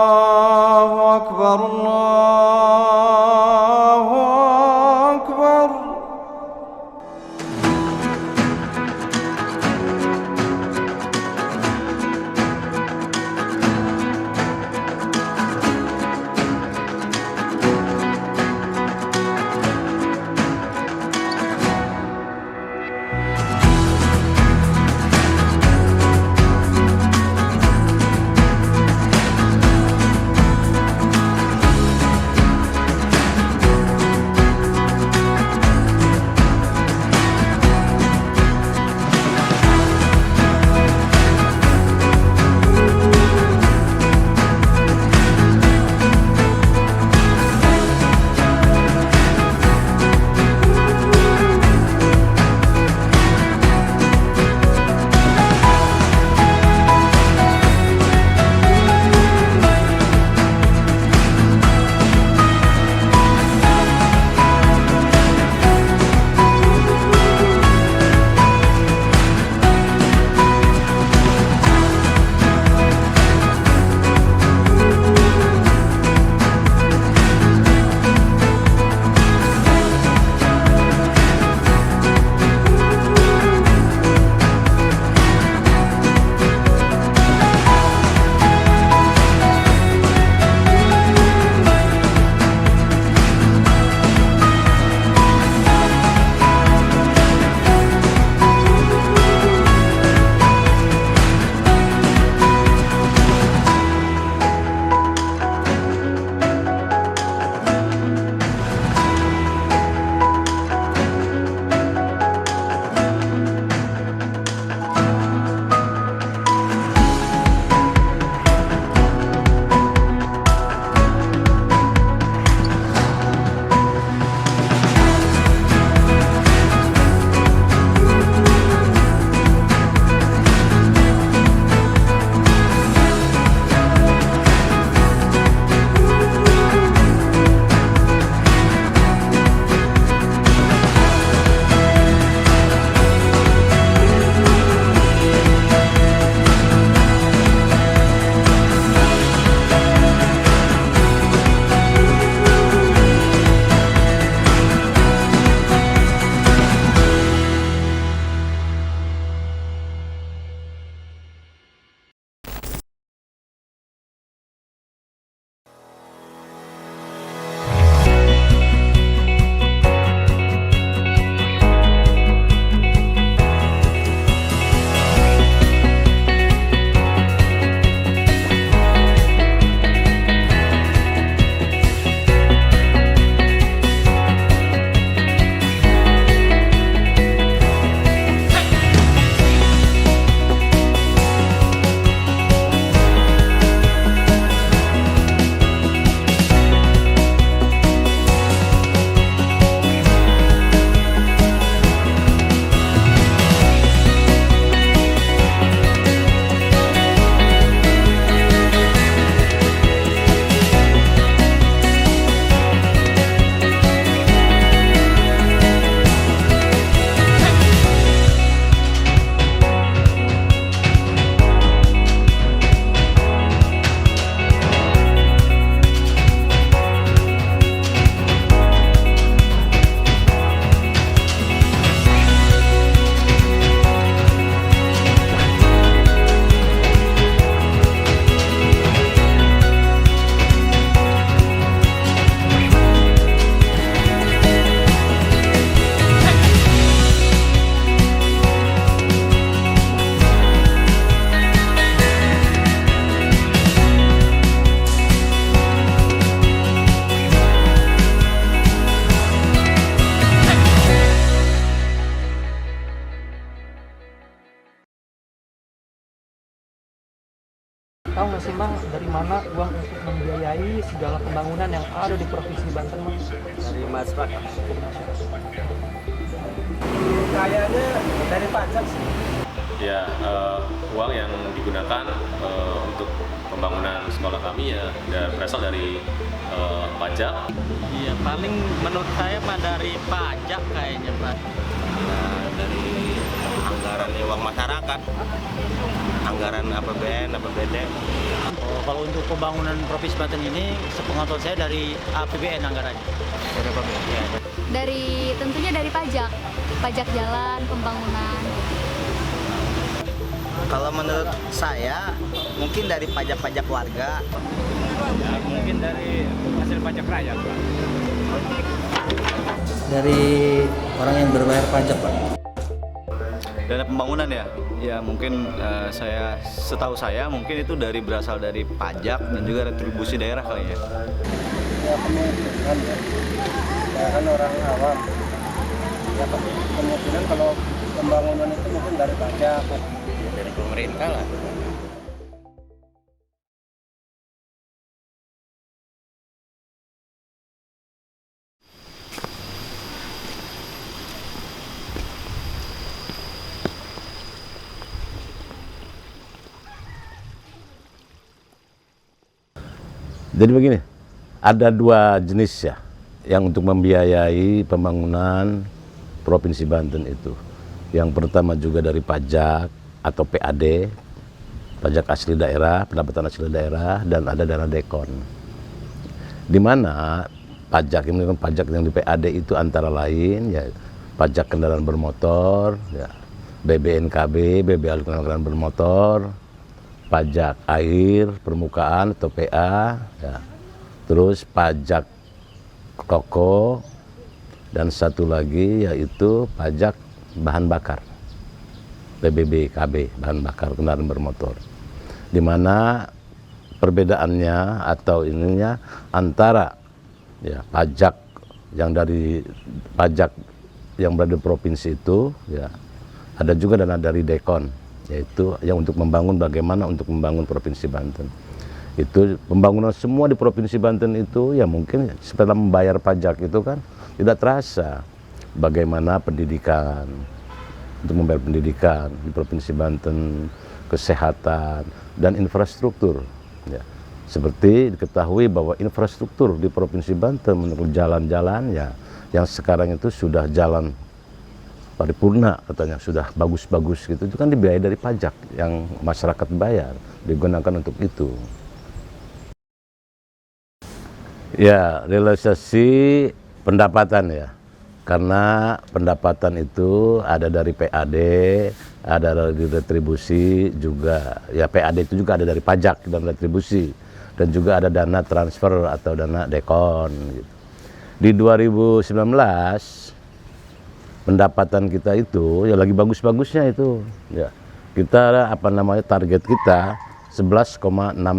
الله أكبر الله أكبر. Tahu nggak sih Bang, dari mana uang untuk membiayai segala pembangunan yang ada di Provinsi Banten, Bang? Dari masyarakat. Kayaknya dari pajak sih. Ya, uang yang digunakan untuk pembangunan sekolah kami ya berasal dari pajak. Iya, paling menurut saya mah dari pajak kayaknya, Pak. Ya, dari masyarakat, anggaran APBN, APBD. Oh, kalau untuk pembangunan Provinsi Banten ini, sepengetahuan saya dari APBN anggarannya. Dari APBN. Ya. Tentunya dari pajak jalan, pembangunan. Kalau menurut saya, mungkin dari pajak-pajak warga. Ya, mungkin dari hasil pajak rakyat, Pak. Dari orang yang berbayar pajak, Pak. Dana pembangunan ya, ya mungkin setahu saya mungkin itu berasal dari pajak dan juga retribusi daerah kali ya. Ya kemungkinan ya, saya kan orang awam. Ya kemungkinan kalau pembangunan itu mungkin dari pajak. Ya, dari pemerintah lah. Jadi begini, ada dua jenis ya yang untuk membiayai pembangunan Provinsi Banten itu. Yang pertama juga dari pajak atau PAD, pajak asli daerah, pendapatan asli daerah, dan ada dana dekon. Di mana pajak yang di PAD itu antara lain ya pajak kendaraan bermotor, ya, BBNKB, BBA kendaraan bermotor, pajak air permukaan atau PA, ya. Terus pajak rokok, dan satu lagi yaitu pajak bahan bakar, PBBKB, bahan bakar kendaraan bermotor. Di mana perbedaannya atau ininya antara ya pajak yang berada di provinsi itu, ya ada juga dana dari dekon, yaitu yang untuk membangun bagaimana untuk membangun Provinsi Banten. Itu pembangunan semua di Provinsi Banten itu ya mungkin setelah membayar pajak itu kan tidak terasa bagaimana pendidikan, untuk membayar pendidikan di Provinsi Banten, kesehatan, dan infrastruktur. Ya. Seperti diketahui bahwa infrastruktur di Provinsi Banten menurut jalan-jalan ya yang sekarang itu sudah jalan paripurna katanya, sudah bagus-bagus gitu, itu kan dibiayai dari pajak yang masyarakat bayar, digunakan untuk itu. Ya, realisasi pendapatan ya, karena pendapatan itu ada dari PAD, ada dari retribusi juga, ya PAD itu juga ada dari pajak dan retribusi, dan juga ada dana transfer atau dana dekon gitu. Di 2019 pendapatan kita itu ya lagi bagus-bagusnya itu ya, kita target kita 11,6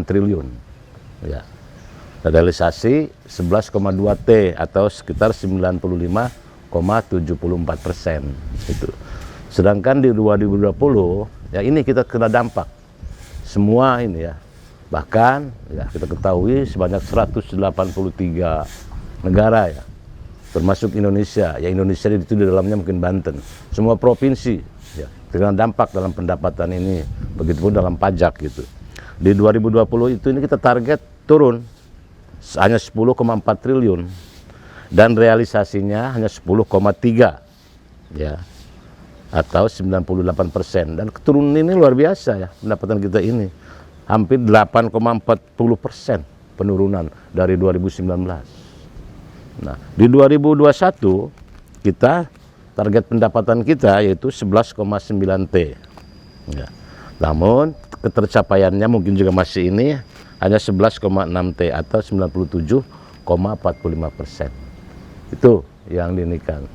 triliun ya, realisasi 11,2 T atau sekitar 95,74% itu. Sedangkan di 2020 ya ini kita kena dampak semua ini ya, bahkan ya kita ketahui sebanyak 183 negara ya, termasuk Indonesia. Ya Indonesia itu di dalamnya mungkin Banten. Semua provinsi ya terkena dampak dalam pendapatan ini. Begitupun dalam pajak gitu. Di 2020 itu ini kita target turun hanya 10,4 triliun dan realisasinya hanya 10,3 ya, atau 98%. Dan keturunan ini luar biasa ya pendapatan kita ini. Hampir 8,40% penurunan dari 2019. Nah, di 2021 kita target pendapatan kita yaitu 11,9 T. Ya. Namun ketercapaiannya mungkin juga masih ini hanya 11,6 T atau 97,45%. Itu yang diinikan.